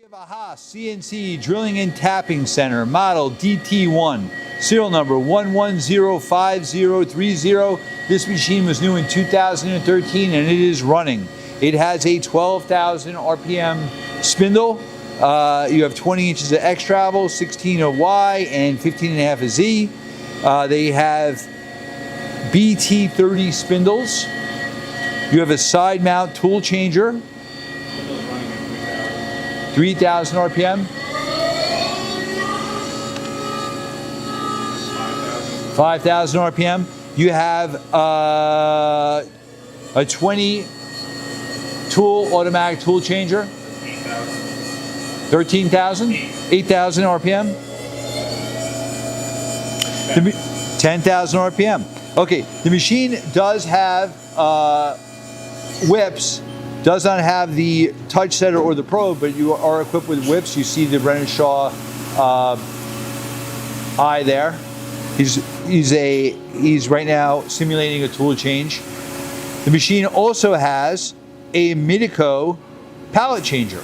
We have a Haas CNC Drilling and Tapping Center, model DT1, serial number 1105030. This machine was new in 2013 and it is running. It has a 12,000 RPM spindle. You have 20 inches of X travel, 16 of Y, and 15.5 of Z. They have BT30 spindles. You have a side mount tool changer. 3,000 RPM. 5,000 RPM. You have a 20 tool automatic tool changer. 13,000. 8,000 RPM. 10,000 RPM. Okay, the machine does have whips. Does not have the touch setter or the probe, but you are equipped with whips. You see the Brennan Shaw eye there. He's right now simulating a tool change. The machine also has a Midaco pallet changer,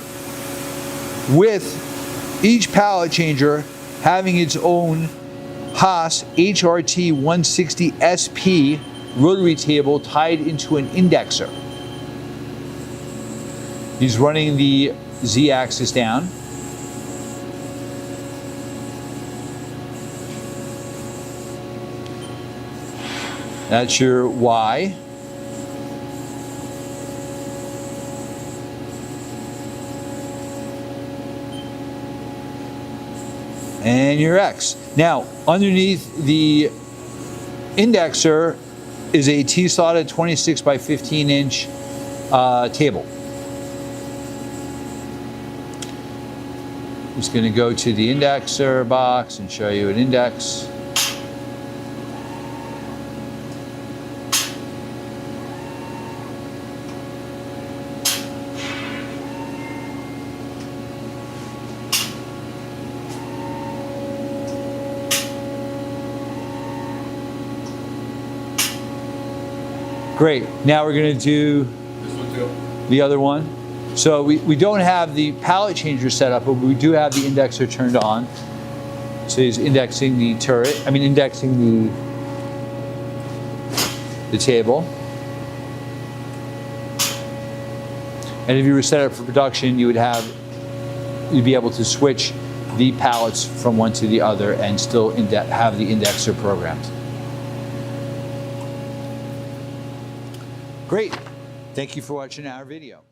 with each pallet changer having its own Haas HRT-160SP rotary table tied into an indexer. He's running the Z-axis down. That's your Y. And your X. Now, underneath the indexer is a T-slotted 26 by 15 inch table. Just going to go to the indexer box and show you an index. Great. Now we're going to do this one too. The other one. So we don't have the pallet changer set up, but we do have the indexer turned on. So he's indexing the turret, indexing the table. And if you were set up for production, you'd be able to switch the pallets from one to the other and still have the indexer programmed. Great. Thank you for watching our video.